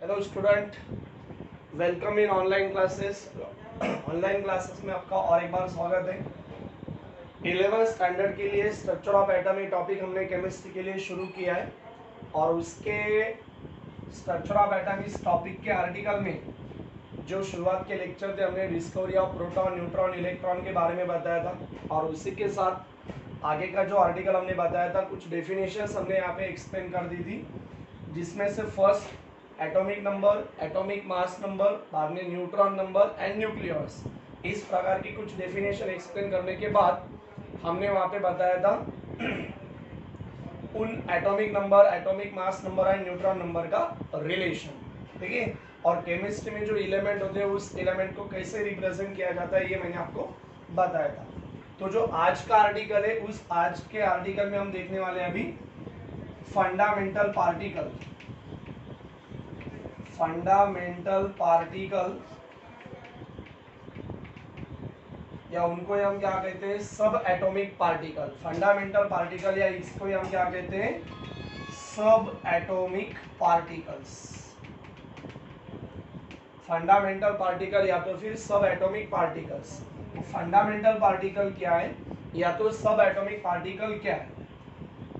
Hello student, welcome in online classes. Online classes में आपका और एक बार स्वागत है। 11th स्टैंडर्ड के लिए स्ट्रक्चर ऑफ एटम ये टॉपिक हमने केमिस्ट्री के लिए शुरू किया है और उसके स्ट्रक्चर ऑफ एटम इस टॉपिक के आर्टिकल में जो शुरुआत के लेक्चर थे हमने discovery of proton, neutron, electron के बारे में बताया था और उसी के साथ आगे का जो आर्टिकल हमने बताया था कुछ डेफिनेशंस हमने यहाँ पे एक्सप्लेन कर दी थी, जिसमें से first atomic number, atomic mass number, बाद में न्यूट्रॉन नंबर एंड न्यूक्लियस, इस प्रकार की कुछ डेफिनेशन एक्सप्लेन करने के बाद हमने वहाँ पे बताया था उन atomic number, atomic mass number and neutron number का रिलेशन, ठीक है। और केमिस्ट्री में जो एलिमेंट होते हैं उस एलिमेंट को कैसे रिप्रेजेंट किया जाता है ये मैंने आपको बताया था। तो जो आज का आर्टिकल है उस आज के आर्टिकल में हम देखने वाले हैं अभी फंडामेंटल पार्टिकल। फंडामेंटल पार्टिकल या उनको ही हम क्या कहते हैं, सब एटॉमिक पार्टिकल। फंडामेंटल पार्टिकल या इसको ही हम क्या कहते हैं, सब एटॉमिक पार्टिकल्स। फंडामेंटल पार्टिकल या तो फिर सब एटॉमिक पार्टिकल्स। फंडामेंटल पार्टिकल क्या है या तो सब एटॉमिक पार्टिकल क्या है,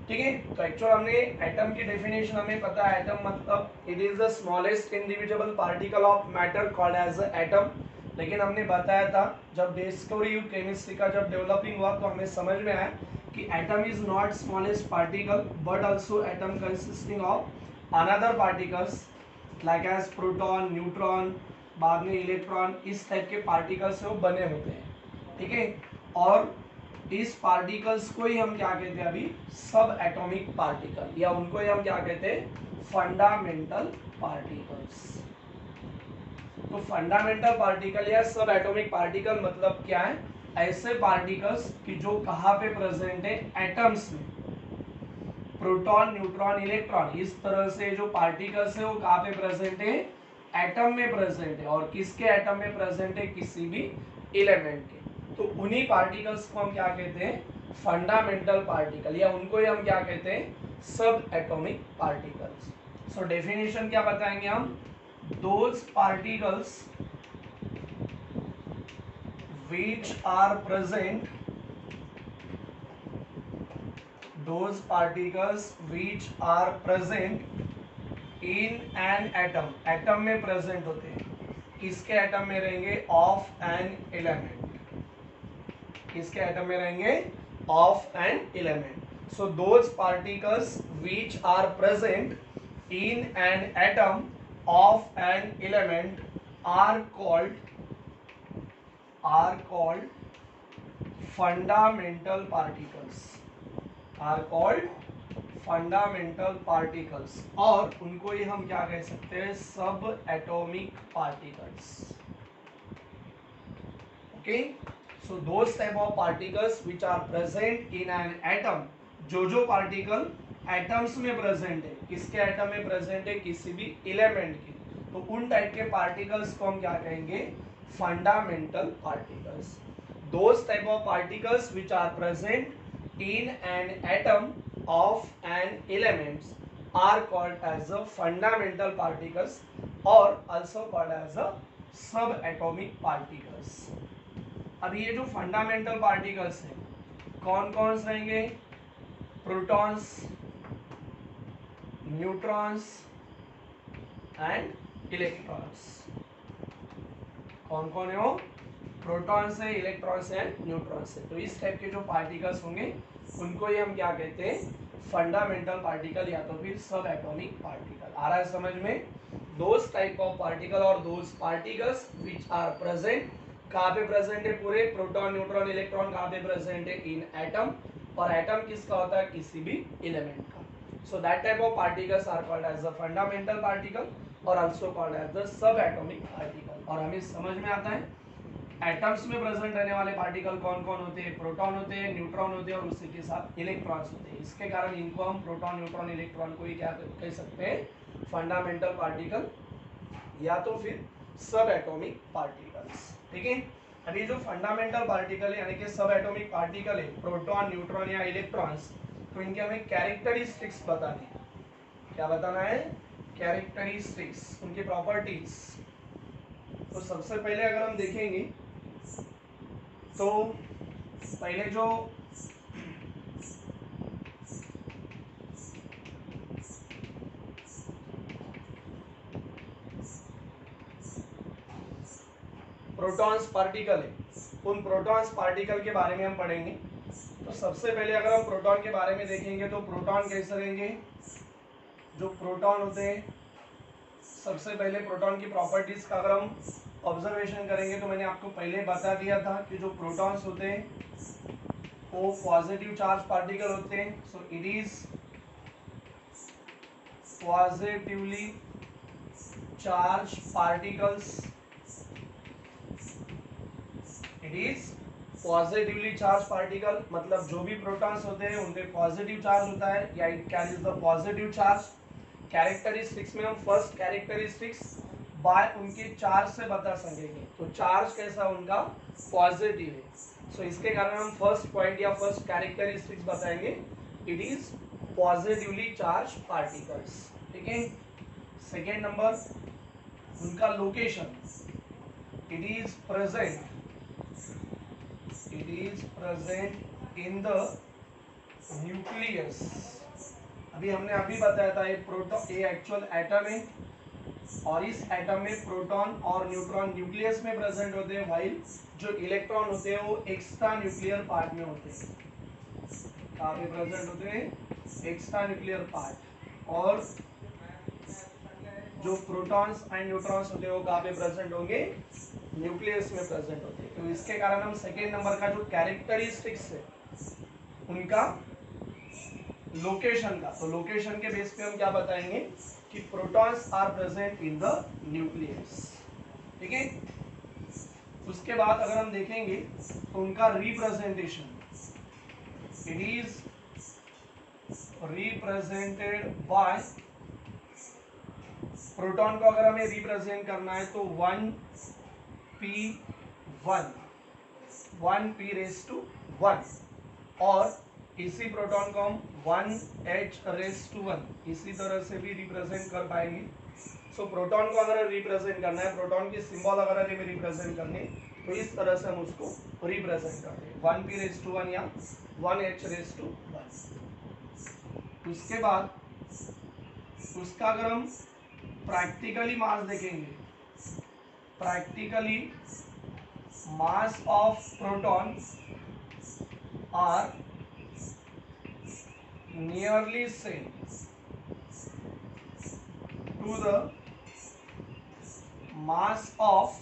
ठीक है। तो एक्चुअल हमने एटम की डेफिनेशन हमें पता है। एटम मतलब it is the smallest individual particle of matter called as atom. लेकिन हमने बताया था जब डिस्कवरी केमिस्ट्री का जब डेवलपिंग हुआ तो हमें समझ में आया कि atom is not smallest particle but also atom consisting of another particles like as proton, neutron, बाद में इलेक्ट्रॉन, इस टाइप के पार्टिकल से वो बने होते हैं, ठीक है। और इस पार्टिकल्स को ही हम क्या कहते हैं अभी, सब एटॉमिक पार्टिकल या उनको ही हम क्या कहते हैं, फंडामेंटल पार्टिकल्स। तो फंडामेंटल पार्टिकल या सब एटॉमिक पार्टिकल मतलब क्या है, ऐसे पार्टिकल्स कि जो कहाँ पे प्रेजेंट है, एटम्स में। प्रोटॉन, न्यूट्रॉन, इलेक्ट्रॉन, इस तरह से जो पार्टिकल्स है वो कहाँ पे प्रेजेंट है, एटम में प्रेजेंट है। और किसके एटम में प्रेजेंट है, किसी भी एलिमेंट के। तो उन्हीं पार्टिकल्स को हम क्या कहते हैं, फंडामेंटल पार्टिकल या उनको ही हम क्या कहते हैं, सब एटॉमिक पार्टिकल्स। सो डेफिनेशन क्या बताएंगे हम, those particles which are present, those particles which are present in an atom, atom में प्रेजेंट होते हैं। किसके एटम में रहेंगे, ऑफ एन एलिमेंट। किसके एटम में रहेंगे, of an element. So those particles which are present in an atom of an element are called fundamental particles, are called fundamental particles। और उनको ही हम क्या कह सकते हैं, सब atomic particles, okay. So those type of particles which are present in an atom, जो particle atoms में प्रेजेंट है, किसके एटम में प्रेजेंट है, किसी भी एलिमेंट के, तो उन टाइप के पार्टिकल्स को हम क्या कहेंगे, fundamental particles. Those type of particles which are present in an atom of an elements are called as the fundamental particles or also called as the subatomic particles। अब ये जो फंडामेंटल पार्टिकल्स हैं कौन कौन से रहेंगे, प्रोटॉन्स, न्यूट्रॉन्स एंड इलेक्ट्रॉन्स। कौन कौन है वो, प्रोटॉन्स है, इलेक्ट्रॉन्स है, न्यूट्रॉन्स है। तो इस टाइप के जो पार्टिकल्स होंगे उनको ही हम क्या कहते हैं, फंडामेंटल पार्टिकल या तो फिर सब एटॉमिक पार्टिकल। आ रहा है समझ में, दोज टाइप ऑफ पार्टिकल और those particles which are present, कहाँ पे प्रेजेंट है, पूरे प्रोटॉन, न्यूट्रॉन, इलेक्ट्रॉन कहाँ पे प्रेजेंट है, इन एटम। और एटम किसका होता है, किसी भी एलिमेंट का। So that type of particles are called as the fundamental particle और also called as the sub atomic particle. और हमें समझ में आता है एटम्स में प्रेजेंट रहने वाले पार्टिकल कौन कौन होते हैं, प्रोटॉन होते हैं, न्यूट्रॉन होते हैं और उसी के साथ इलेक्ट्रॉन्स होते हैं। इसके कारण इनको हम प्रोटॉन, न्यूट्रॉन, इलेक्ट्रॉन को ही क्या कह सकते हैं, फंडामेंटल पार्टिकल या तो फिर सब एटॉमिक पार्टिकल्स, ठीक है। अभी जो फंडामेंटल पार्टिकल है यानी कि सब एटॉमिक पार्टिकल है, प्रोटॉन, न्यूट्रॉन या इलेक्ट्रॉन्स, तो इनके हमें कैरेक्टरिस्टिक्स बताने हैं। क्या बताना है, कैरेक्टरिस्टिक्स, उनकी प्रॉपर्टीज। तो सबसे पहले अगर हम देखेंगे तो पहले जो प्रोटॉन्स पार्टिकल है, उन प्रोटॉन्स पार्टिकल के बारे में हम पढ़ेंगे। तो सबसे पहले अगर हम प्रोटॉन के बारे में देखेंगे तो प्रोटॉन कैसे रहेंगे, जो प्रोटॉन होते हैं, सबसे पहले प्रोटॉन की प्रॉपर्टीज का अगर हम ऑब्जर्वेशन करेंगे तो मैंने आपको पहले बता दिया था कि जो प्रोटॉन्स होते हैं वो पॉजिटिव चार्ज पार्टिकल होते हैं। So it is positively charge particles, it is positively charge particle, मतलब जो भी प्रोटॉन्स होते हैं उन पे पॉजिटिव चार्ज होता है या it carries the positive charge. Characteristics में हम फर्स्ट कैरेक्टरिस्टिक्स बाय उनके चार्ज से बता सकेंगे, तो चार्ज कैसा उनका पॉजिटिव है। सो इसके कारण हम फर्स्ट पॉइंट या फर्स्ट कैरेक्टरिस्टिक्स बताएंगे, it is positively charge particles. ठीक है। सेकेंड नंबर उनका location, it is present in the nucleus। अभी हमने बताया था एक प्रोटॉन ये एक्चुअल एटम है और इस एटम में प्रोटॉन और न्यूट्रॉन न्यूक्लियस में प्रेजेंट होते हैं, वाइल जो इलेक्ट्रॉन होते हैं वो एक्स्ट्रा न्यूक्लियर पार्ट में होते हैं। कहाँ पे प्रेजेंट होते हैं, एक्स्ट्रा न्यूक्लियर पार्ट। और जो प्रोटॉन्स एंड न्यूट्रॉन्स होते हैं वो कहाँ पे प्रेजेंट होंगे, न्यूक्लियस में प्रेजेंट होते हैं। तो इसके कारण हम सेकेंड नंबर का जो कैरेक्टरिस्टिक्स है उनका लोकेशन का, तो लोकेशन के बेस पे हम क्या बताएंगे कि protons are present in the nucleus. ठीक है। उसके बाद अगर हम देखेंगे तो उनका representation, it is represented by, proton को अगर हमें रिप्रेजेंट करना है तो 1p1 और इसी प्रोटॉन को हम 1h1 इसी तरह से भी रिप्रेजेंट कर पाएंगे। सो प्रोटॉन को अगर रिप्रेजेंट करना है, प्रोटॉन की सिंबल अगर हमें रिप्रेजेंट करने तो इस तरह से हम उसको रिप्रेजेंट करते हैं, 1p1 या 1h1। उसके बाद उसका अगर हम प्रैक्टिकली मास देखेंगे, practically mass of proton are nearly same to the mass of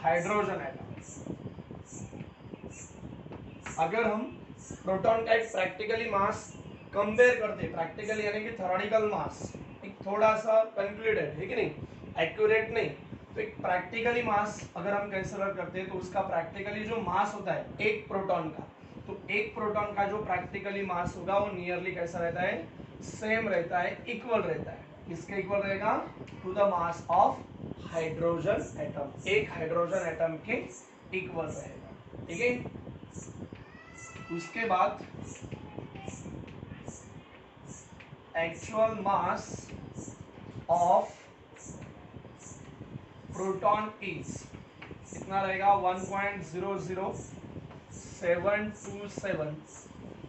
hydrogen atom. अगर हम प्रोटॉन का एक प्रैक्टिकली मास कंपेयर करते, प्रैक्टिकली यानी कि थ्योरेटिकल मास एक थोड़ा सा कंक्लूडेड है कि नहीं, एक्यूरेट नहीं, तो एक प्रैक्टिकली मास अगर हम कंसीडर करते हैं तो उसका प्रैक्टिकली जो मास होता है एक प्रोटॉन का, तो एक प्रोटॉन का जो प्रैक्टिकली मास होगा वो नियरली कैसा रहता है, सेम रहता है, इक्वल रहता है। किसके इक्वल रहेगा, to the mass of hydrogen atom, एक हाइड्रोजन एटम के इक्वल रहेगा। ठीक है। उसके बाद actual mass of proton is कितना रहेगा, 1.00727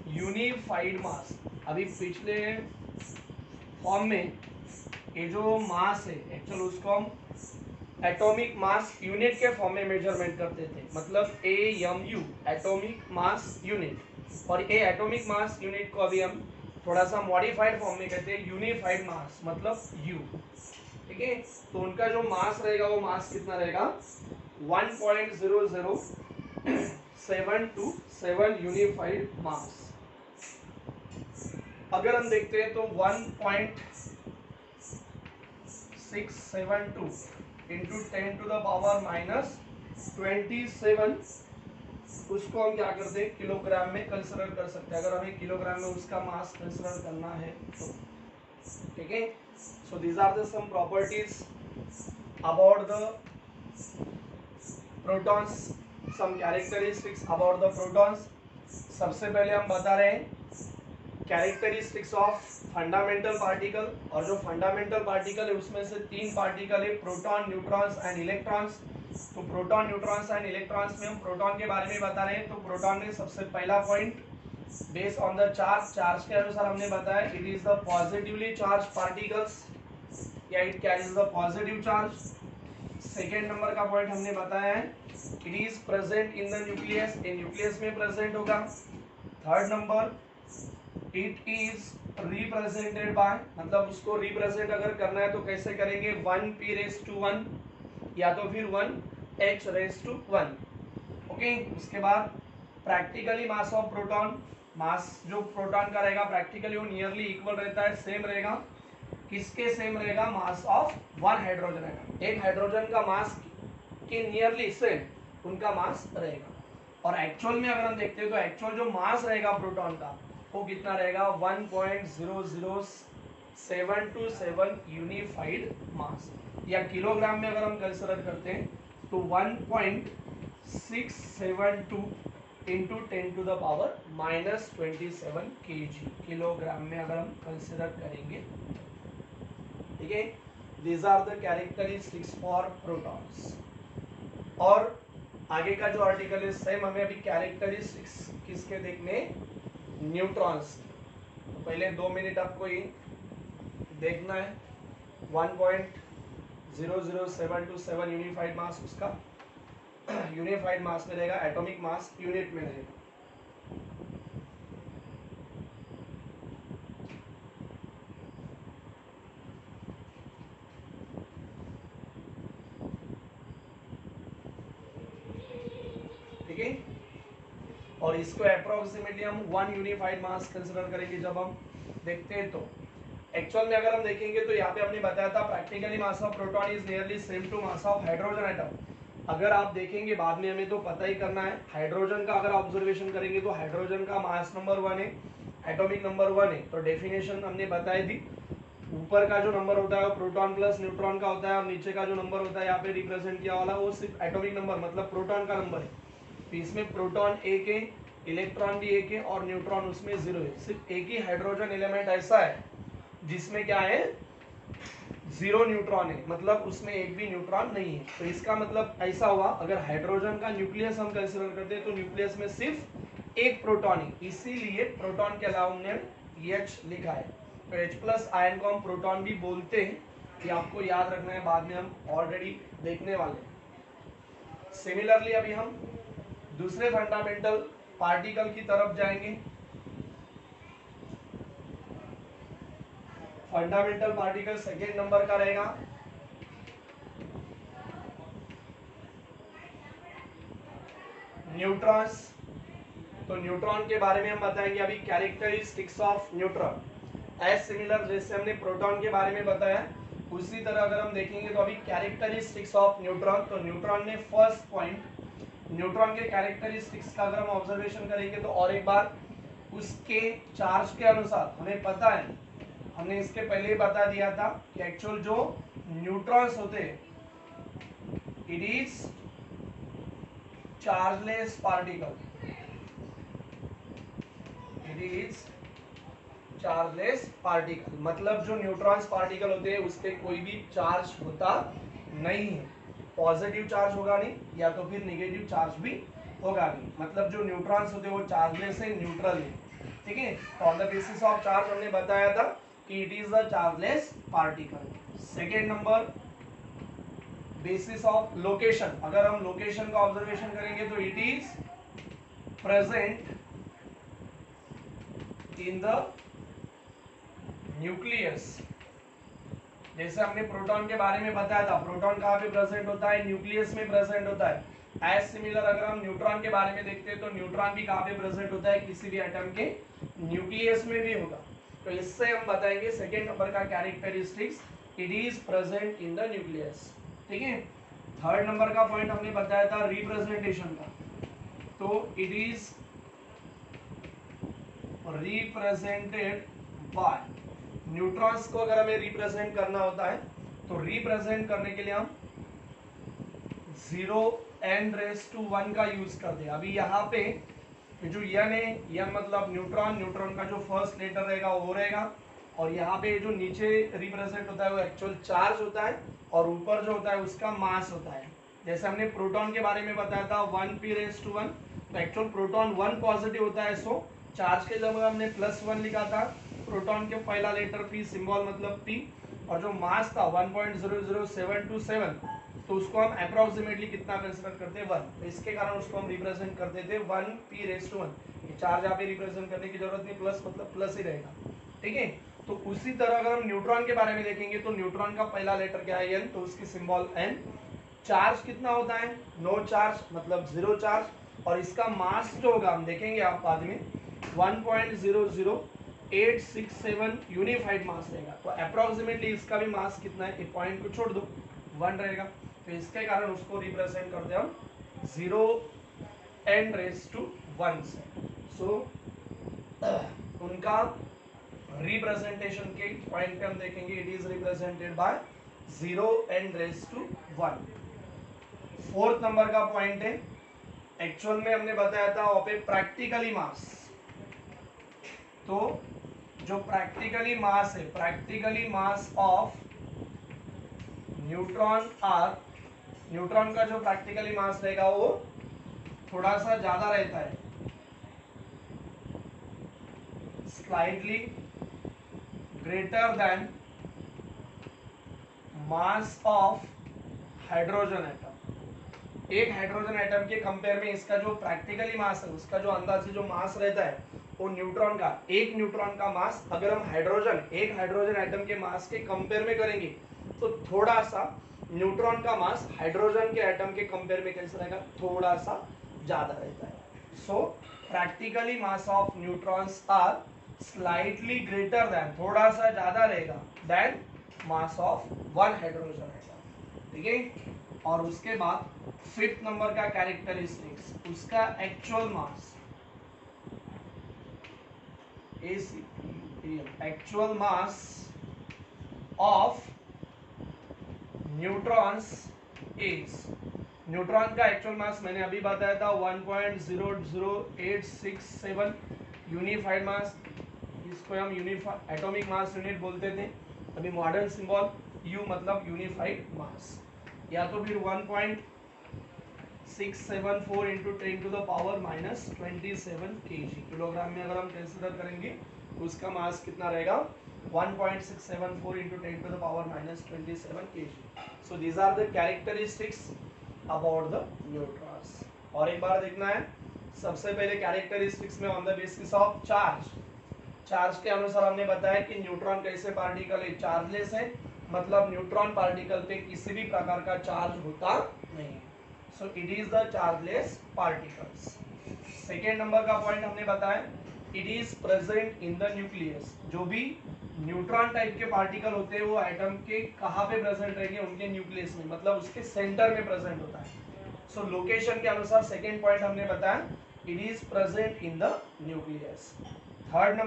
यूनिफाइड मास। अभी पिछले फॉर्म में ये जो मास है एक्चुअल उसको हम एटॉमिक मास यूनिट के फॉर्म में मेजरमेंट करते थे, मतलब AMU एटॉमिक मास यूनिट, और ये एटॉमिक मास यूनिट को अभी हम थोड़ा सा मॉडिफाइड फॉर्म में कहते हैं यूनिफाइड मास, मतलब U। ठीक है। तो उनका जो मास रहेगा वो मास कितना रहेगा, 1.00727 यूनिफाइड मास। अगर हम देखते हैं तो 1.672 इंटू 10 टू द पावर -27, उसको हम क्या करते हैं किलोग्राम में कंसीडर कर सकते हैं, अगर हमें किलोग्राम में उसका मास कंसीडर करना है तो। ठीक है। So these are the some properties about the protons, some characteristics about the protons। सबसे पहले हम बता रहे हैं कैरेक्टरिस्टिक्स ऑफ फंडामेंटल पार्टिकल, और जो फंडामेंटल पार्टिकल है उसमें से तीन पार्टिकल है, प्रोटॉन, न्यूट्रॉन्स एंड इलेक्ट्रॉन्स। तो प्रोटॉन, न्यूट्रॉन्स एंड इलेक्ट्रॉन्स में हम प्रोटॉन के बारे में बता रहे हैं। तो प्रोटॉन में सबसे पहला point, based on the charge, charge के अनुसार हमने बताया it is the positively charge particles, या it carries the positive charge. Second number का पॉइंट हमने बताया है it is present in the nucleus, ये न्यूक्लियस में प्रेजेंट होगा। Third number, it is represented by, मतलब उसको रिप्रेजेंट अगर करना है तो कैसे करेंगे, 1p⁻⁴ या तो फिर 1h⁻⁴। ओके, उसके बाद प्रैक्टिकली मास ऑफ प्रोटॉन, मास जो प्रोटॉन का रहेगा प्रैक्टिकली वो नियरली इक्वल रहता है, सेम रहेगा। किसके सेम रहेगा, मास ऑफ वन हाइड्रोजन रहेगा, एक हाइड्रोजन का मास के नियरली सेम उनका मास रहेगा। और एक्चुअल में अगर हम देखते हैं तो एक्चुअल जो मास रहेगा प्रोटॉन का वो कितना रहेगा, 1.00727 यूनिफाइड मास, या किलोग्राम में अगर हम कंसीडर करते हैं तो 1.672 इंटू 10⁻⁻27 kg, किलोग्राम में अगर हम कंसीडर करेंगे। ठीक है, these are the characteristics for protons. और आगे का जो आर्टिकल है सेम हमें अभी कैरेक्टरिस्टिक्स किसके देखने, न्यूट्रॉन्स। तो पहले 2 मिनट आपको ये देखना है, 1.00727 यूनिफाइड मास उसका यूनिफाइड मास में रहेगा, एटॉमिक मास यूनिट में रहेगा। ठीक है, और इसको अप्रोक्सीमेटली हम 1 यूनिफाइड मास कंसीडर करेंगे जब हम देखते हैं। तो एक्चुअल में अगर हम देखेंगे तो यहाँ पे हमने बताया था practically mass of proton is nearly same to mass of hydrogen atom. अगर आप देखेंगे बाद में हमें तो पता ही करना है, हाइड्रोजन का अगर ऑब्जर्वेशन करेंगे तो हाइड्रोजन का मास नंबर 1 है, एटॉमिक नंबर 1 है। तो डेफिनेशन हमने बताई थी, ऊपर का जो नंबर होता है वो प्रोटॉन प्लस न्यूट्रॉन का होता है, और नीचे का जो नंबर होता है यहाँ पे रिप्रेजेंट किया वाला वो सिर्फ एटॉमिक नंबर मतलब प्रोटॉन का नंबर है। तो इसमें प्रोटॉन 1 है, इलेक्ट्रॉन भी 1 है और न्यूट्रॉन उसमें 0 है। सिर्फ एक ही हाइड्रोजन एलिमेंट ऐसा है जिसमें क्या है, 0 न्यूट्रॉन है, मतलब उसमें एक भी न्यूट्रॉन नहीं है। तो इसका मतलब ऐसा हुआ, अगर हाइड्रोजन का न्यूक्लियस हम कंसीडर करते हैं तो न्यूक्लियस में सिर्फ एक प्रोटॉन है, इसीलिए प्रोटॉन के अलावा हमने H लिखा है। तो H+ आयन को हम प्रोटॉन भी बोलते हैं, ये आपको याद रखना है, बाद में हम ऑलरेडी देखने वाले हैं। सिमिलरली अभी हम दूसरे फंडामेंटल पार्टिकल की तरफ जाएंगे। फंडामेंटल पार्टिकल सेकेंड नंबर का रहेगा न्यूट्रॉन्स। तो न्यूट्रॉन के बारे में हम बताएंगे अभी, characteristics of neutron. As similar जैसे हमने प्रोटॉन के बारे में बताया उसी तरह अगर हम देखेंगे तो अभी कैरेक्टरिस्टिक्स ऑफ न्यूट्रॉन। तो न्यूट्रॉन में फर्स्ट पॉइंट, न्यूट्रॉन के कैरेक्टरिस्टिक्स का अगर हम ऑब्जर्वेशन करेंगे तो और एक बार उसके चार्ज के अनुसार हमें पता है, हमने इसके पहले ही बता दिया था कि एक्चुअल जो न्यूट्रॉन्स होते हैं it is chargeless particle, it is chargeless particle, मतलब जो न्यूट्रॉन्स पार्टिकल होते हैं उस पे कोई भी चार्ज होता नहीं है, पॉजिटिव चार्ज होगा नहीं या तो फिर नेगेटिव चार्ज भी होगा नहीं, मतलब जो न्यूट्रॉन्स होते हैं वो चार्जलेस है, न्यूट्रल है। ठीक है, तो on the basis of charge हमने बताया था कि it is the chargeless particle. Second number, basis of location, अगर हम लोकेशन का ऑब्जर्वेशन करेंगे तो it is present in the nucleus. जैसे हमने प्रोटॉन के बारे में बताया था, प्रोटॉन कहाँ पे प्रेजेंट होता है, न्यूक्लियस में प्रेजेंट होता है। एज सिमिलर अगर हम न्यूट्रॉन के बारे में देखते हैं तो न्यूट्रॉन भी कहाँ पे प्रेजेंट होता है, किसी भी एटम के न्यूक्लियस में भी होगा। तो इससे हम बताएंगे सेकेंड नंबर का characteristics, it is present in the nucleus. ठीक है, थर्ड नंबर का पॉइंट हमने बताया था रिप्रेजेंटेशन का, तो it is represented bye, neutrons को अगर हमें रिप्रेजेंट करना होता है तो रिप्रेजेंट करने के लिए हम 0n⁻⁴ का यूज करते हैं। अभी यहाँ पे ये जो यन है, यन मतलब न्यूट्रॉन, न्यूट्रॉन का जो फर्स्ट लेटर रहेगा वो रहेगा, और यहाँ पे जो नीचे रिप्रेजेंट होता है वो एक्चुअल चार्ज होता है, और ऊपर जो होता है उसका मास होता है। जैसे हमने प्रोटॉन के बारे में बताया था 1p⁻⁴, तो एक्चुअल प्रोटॉन 1 पॉजिटिव होता है, सो चार्ज के जगह हमने +1 लिखा था, प्रोटॉन के पहला लेटर p, सिंबल मतलब p, और जो मास था 1.00727, तो उसको हम अप्रोक्सीमेटली कितना कंसिडर करते हैं 1, तो इसके कारण उसको हम रिप्रेजेंट करते थे 1p⁻⁴। ये चार्ज यहाँ पे रिप्रेजेंट करने की जरूरत नहीं, प्लस मतलब प्लस ही रहेगा, ठीक है। तो उसी तरह अगर हम न्यूट्रॉन के बारे में देखेंगे तो न्यूट्रॉन का पहला लेटर क्या है n, तो उसकी सिंबल n, चार्ज कितना होता है, नो चार्ज मतलब जीरो चार्ज, और इसका मास जो होगा हम देखेंगे आप बाद में 1.00867 यूनिफाइड मास रहेगा, तो अप्रोक्सीमेटली इसका भी मास कितना है, एक पॉइंट को छोड़ दो 1 रहेगा, तो इसके कारण उसको रिप्रेजेंट करते हैं हम 0n⁻⁴ से। सो उनका रिप्रेजेंटेशन के पॉइंट पे हम देखेंगे it is represented bye 0n⁻⁴। Fourth number का पॉइंट है, एक्चुअल में हमने बताया था वहां पे प्रैक्टिकली मास, तो जो प्रैक्टिकली मास है, practically mass of neutron are, neutron का जो प्रैक्टिकली मास रहेगा वो थोड़ा सा ज्यादा रहता है, slightly greater then mass of hydrogen atom. एक हाइड्रोजन एटम के कंपेयर में इसका जो प्रैक्टिकली मास है, उसका जो अंदाजे जो मास रहता है वो न्यूट्रॉन का, एक न्यूट्रॉन का मास अगर हम एक हाइड्रोजन एटम के मास के कंपेयर में करेंगे तो थोड़ा सा न्यूट्रॉन का मास हाइड्रोजन के एटम के कंपेयर में कैसा रहेगा, थोड़ा सा ज्यादा रहता है। So practically mass of neutrons are slightly greater than, थोड़ा सा ज्यादा रहेगा than mass of one hydrogen atom, ठीक है। और उसके बाद फिफ्थ नंबर का कैरेक्टरिस्टिक्स, उसका actual mass, actual mass of neutrons is, neutron का एक्चुअल मास मैंने अभी बताया था 1.00867 यूनिफाइड मास, इसको हम एटॉमिक मास यूनिट बोलते थे, अभी मॉडर्न सिंबल U मतलब यूनिफाइड मास, या तो फिर 1.674 इंटू 10⁻⁻27 kg, किलोग्राम में अगर हम कंसीडर करेंगे तो उसका मास कितना रहेगा 1.674 into 10⁻⁻27 kg। So these are the characteristics about the neutrons. और एक बार देखना है, सबसे पहले कैरेक्टरिस्टिक्स में on the basis of charge, charge के अनुसार हमने बताया कि न्यूट्रॉन कैसे पार्टिकल है, चार्जलेस है, मतलब न्यूट्रॉन पार्टिकल पे किसी भी प्रकार का चार्ज होता नहीं है, so it is the chargeless particles. Second number का पॉइंट हमने बताया it is present in the nucleus, जो भी न्यूट्रॉन टाइप के पार्टिकल होते हैं वो एटम के कहाँ पे प्रेजेंट रहेंगे, उनके न्यूक्लियस में, मतलब उसके सेंटर में प्रेजेंट होता है। सो लोकेशन के अनुसार सेकेंड पॉइंट हमने बताया it is present in the nucleus. Third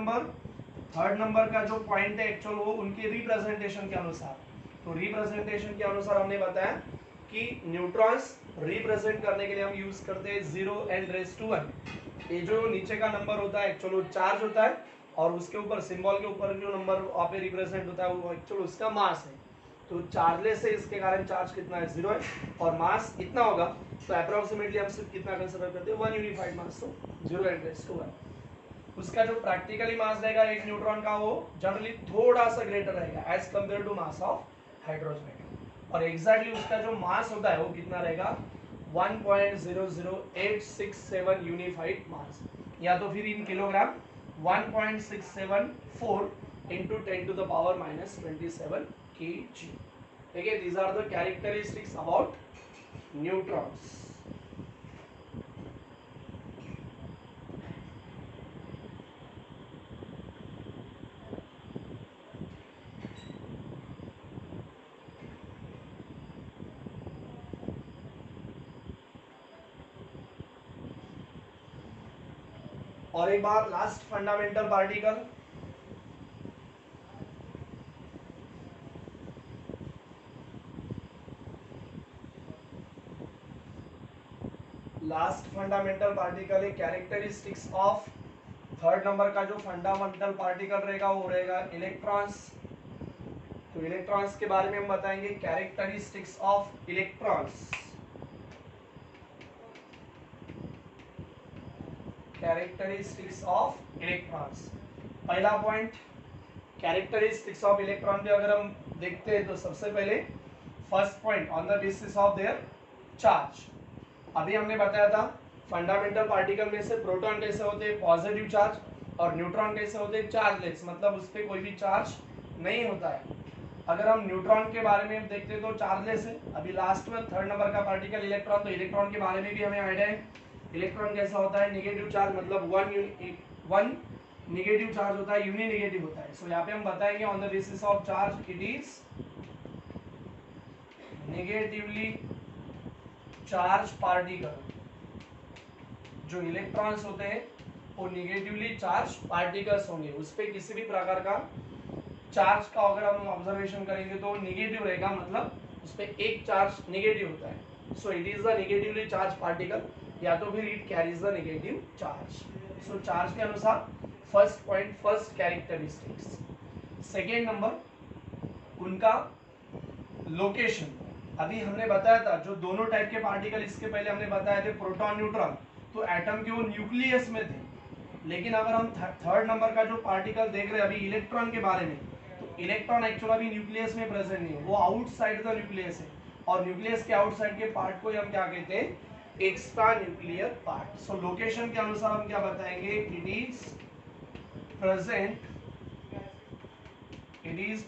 number का जो पॉइंट है एक्चुअल वो उनके रिप्रेजेंटेशन के अनुसार, तो रिप्रेजेंटेशन के अनुसार हमने बताया कि न्यूट्रॉन्स रिप्रेजेंट करने के लिए हम यूज करते हैं 0n⁻⁴। ये जो नीचे का नंबर होता है एक्चुअल वो चार्ज होता है, और उसके ऊपर सिंबल के ऊपर जो नंबर वहाँ पे रिप्रेजेंट होता है वो एक्चुअल उसका मास है, तो चार्जलेस है इसके कारण चार्ज कितना है 0 है, और मास इतना होगा, तो अप्रोक्सीमेटली हम सिर्फ कितना कंसीडर करते हैं 1 यूनिफाइड मास, तो 0n⁻⁴। उसका जो प्रैक्टिकली मास रहेगा एक न्यूट्रॉन का वो जनरली थोड़ा सा ग्रेटर रहेगा as compare to mass of hydrogen atom, और एग्जैक्टली उसका जो मास होता है वो कितना रहेगा 1.00867 यूनिफाइड मास, या तो फिर इन किलोग्राम 1.674 इंटू 10⁻⁻27 kg, ठीक है। These are the characteristics about neutrons. और एक बार last fundamental particle, last fundamental particle है कैरेक्टरिस्टिक्स ऑफ, थर्ड नंबर का जो फंडामेंटल पार्टिकल रहेगा वो रहेगा इलेक्ट्रॉन्स। तो इलेक्ट्रॉन्स के बारे में हम बताएंगे characteristics of electrons, characteristics of electrons. पहला पॉइंट कैरेक्टरिस्टिक्स ऑफ इलेक्ट्रॉन पे अगर हम देखते हैं तो सबसे पहले first point on the basis of their charge. अभी हमने बताया था फंडामेंटल पार्टिकल में से प्रोटॉन कैसे होते हैं पॉजिटिव चार्ज, और न्यूट्रॉन कैसे होते हैं चार्जलेस, मतलब उस पर कोई भी चार्ज नहीं होता है। अगर हम न्यूट्रॉन के बारे में देखते हैं तो चार्जलेस है। अभी लास्ट में थर्ड नंबर का पार्टिकल इलेक्ट्रॉन, तो इलेक्ट्रॉन के बारे में भी हमें आइडिया है। इलेक्ट्रॉन कैसा होता है नेगेटिव चार्ज, मतलब वन नेगेटिव चार्ज होता है, यूनि नेगेटिव होता है। सो यहाँ पे हम बताएंगे on the basis of charge it is negatively charge particle. जो इलेक्ट्रॉन्स होते हैं वो नेगेटिवली चार्ज पार्टिकल्स होंगे, उस पर किसी भी प्रकार का चार्ज का अगर हम ऑब्जर्वेशन करेंगे तो नेगेटिव रहेगा, मतलब उस पर एक चार्ज नेगेटिव होता है। So it is the negatively charge particle, या तो फिर it carries the negative charge. So charge के अनुसार first point, first characteristics. Second number उनका लोकेशन। अभी हमने बताया था जो दोनों टाइप के पार्टिकल इसके पहले हमने बताए थे प्रोटॉन न्यूट्रॉन, तो एटम के वो न्यूक्लियस में थे। लेकिन अगर हम थर्ड नंबर का जो पार्टिकल देख रहे हैं अभी इलेक्ट्रॉन के बारे में, तो इलेक्ट्रॉन एक्चुअली अभी न्यूक्लियस में प्रेजेंट नहीं है, वो आउटसाइड द न्यूक्लियस है। और न्यूक्लियस के आउटसाइड के पार्ट को हम क्या कहते हैं एक्स्ट्रा न्यूक्लियर पार्ट। सो लोकेशन के अनुसार हम क्या बताएंगे it is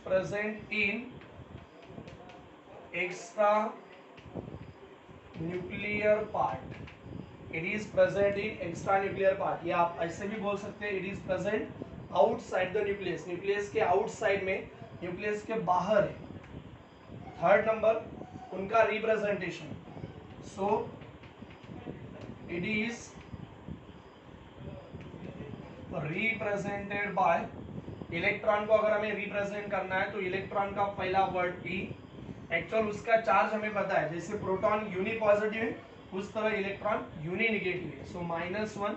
present in extra nuclear part, it is present in extra nuclear part, या आप ऐसे भी बोल सकते हैं it is present outside the nucleus, nucleus के आउटसाइड में, न्यूक्लियस के बाहर है। थर्ड नंबर उनका representation. So it is represented bye, electron को अगर हमें रिप्रेजेंट करना है तो इलेक्ट्रॉन का पहला वर्ड ई, एक्चुअल उसका चार्ज हमें पता है, जैसे प्रोटॉन यूनि पॉजिटिव है उस तरह इलेक्ट्रॉन यूनि नेगेटिव है। सो -1,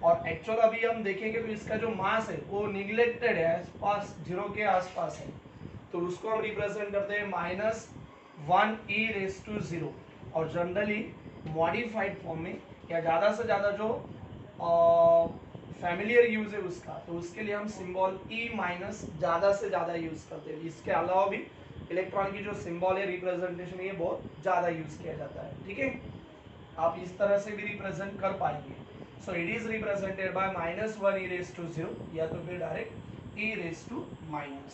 और एक्चुअल अभी हम देखेंगे तो इसका जो मास है वो निगलेक्टेड है, आसपास जीरो के आसपास है, तो उसको हम रिप्रेजेंट करते हैं -1e⁻⁻⁴। और जनरली मॉडिफाइड फॉर्म में, या ज़्यादा से ज़्यादा जो फैमिलियर यूज है उसका, तो उसके लिए हम सिंबल ई माइनस ज़्यादा से ज़्यादा यूज करते हैं। इसके अलावा भी इलेक्ट्रॉन की जो सिंबल है रिप्रेजेंटेशन ये बहुत ज़्यादा यूज किया जाता है, ठीक है। आप इस तरह से भी रिप्रेजेंट कर पाएंगे। So it is represented bye -1e⁻⁻⁴, या तो फिर direct e⁻⁻।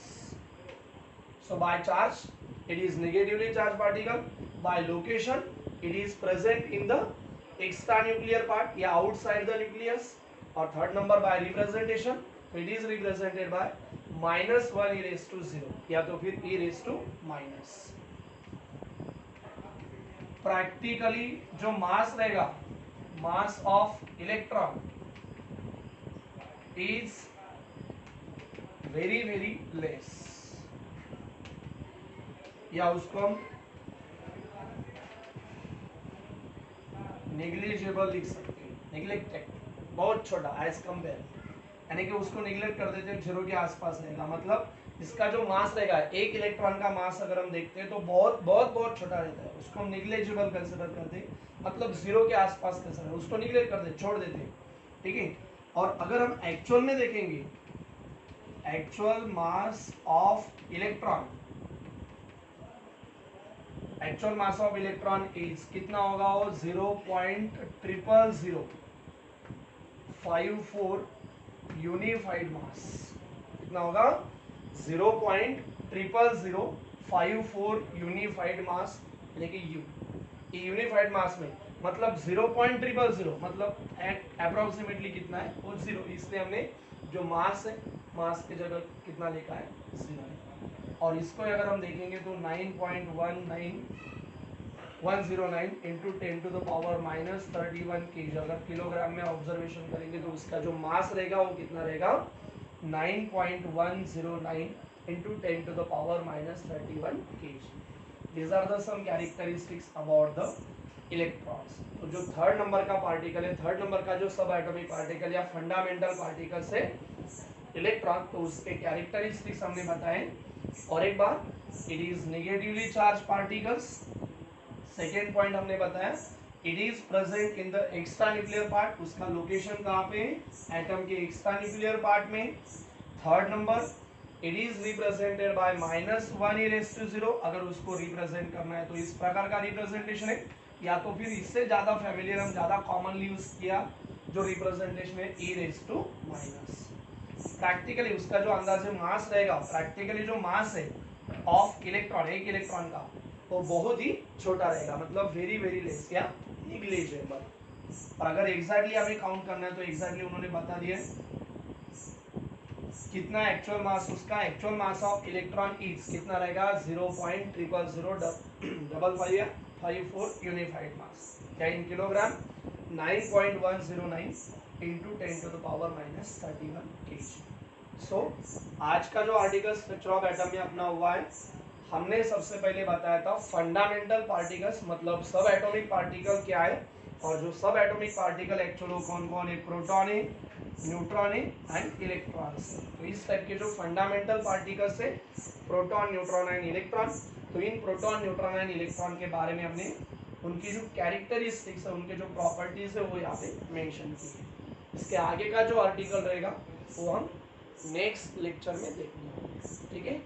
So by charge it is negatively charged particle, by location it is present in the extranuclear part या outside the nucleus, और third number by representation it is represented by -1e⁻⁻, या तो फिर e⁻⁻। Practically जो मास रहेगा, mass of electron is very very less, या उसको हम नेग्लिजिबल लिख सकते हैं, नेग्लेक्टेड, बहुत छोटा एज कंपेयर, यानी कि उसको नेग्लेक्ट कर देते हैं, जीरो के आसपास रहेगा। मतलब इसका जो मास रहेगा, एक इलेक्ट्रॉन का मास अगर हम देखते हैं तो बहुत बहुत बहुत छोटा रहता है, उसको हम नेग्लिजिबल कंसिडर करते हैं, मतलब जीरो के आसपास कंसिडर, उसको नेग्लेक्ट कर देते, छोड़ देते हैं, ठीक है। और अगर हम एक्चुअल में देखेंगे, actual mass of electron, actual mass of electron is कितना होगा, वो 0.0054 यूनिफाइड मास, कितना होगा 0.0054 यूनिफाइड मास, यानी कि यू, यूनिफाइड मास में मतलब 0.000 मतलब अप्रोक्सीमेटली कितना है, वो 0, इसलिए हमने जो मास है, मास की जगह कितना लिखा है 0 है। और इसको अगर हम देखेंगे तो 9.19109 इंटू 10⁻⁻31 kg, अगर किलोग्राम में ऑब्जर्वेशन करेंगे तो उसका जो मास रहेगा वो कितना रहेगा 9.109 into 10⁻⁻31 kg। These are the some characteristics about the electrons. तो जो थर्ड नंबर का पार्टिकल है, थर्ड नंबर का जो सब एटॉमिक पार्टिकल या फंडामेंटल पार्टिकल से इलेक्ट्रॉन, तो उसके कैरेक्टरिस्टिक्स हमने बताए। और एक बार, it is negatively charge particles. Second point हमने बताया, it is present in the extra nuclear part, उसका लोकेशन कहाँ पे है, एटम के एक्स्ट्रा न्यूक्लियर पार्ट में। Third number, it is represented bye -1 अगर उसको रिप्रेजेंट करना है तो इस प्रकार का रिप्रेजेंटेशन है, या तो फिर इससे ज्यादा फेमिलियर, हम ज्यादा कॉमनली यूज किया जो रिप्रेजेंटेशन है e⁻। प्रैक्टिकली उसका जो अंदाजे मास रहेगा, प्रैक्टिकली जो मास है ऑफ इलेक्ट्रॉन, एक इलेक्ट्रॉन का, वो बहुत ही छोटा रहेगा, मतलब वेरी वेरी लेस या निग्लिजिबल। और अगर एग्जैक्टली हमें काउंट करना है तो एग्जैक्टली उन्होंने बता दिया कितना एक्चुअल मास, उसका actual mass of electron is कितना रहेगा, 0.00055 या 54 यूनिफाइड मास, क्या इन किलोग्राम, 9.109 इंटू 10⁻⁻31 kg। सो आज का जो आर्टिकल स्ट्रक्चर ऑफ एटम में अपना हुआ है, हमने सबसे पहले बताया था फंडामेंटल पार्टिकल्स मतलब सब एटॉमिक पार्टिकल क्या है, और जो सब एटॉमिक पार्टिकल एक्चुअली कौन कौन है, प्रोटॉन है, न्यूट्रॉन है एंड इलेक्ट्रॉन्स। तो इस टाइप के जो फंडामेंटल पार्टिकल्स है, प्रोटॉन, न्यूट्रॉन एंड इलेक्ट्रॉन, तो इन प्रोटॉन, न्यूट्रॉन एंड इलेक्ट्रॉन के बारे में हमने उनकी जो कैरेक्टरिस्टिक्स है, उनके जो प्रॉपर्टीज है, वो यहाँ पे मेंशन की है। इसके आगे का जो आर्टिकल रहेगा वो हम नेक्स्ट लेक्चर में देखेंगे, ठीक है।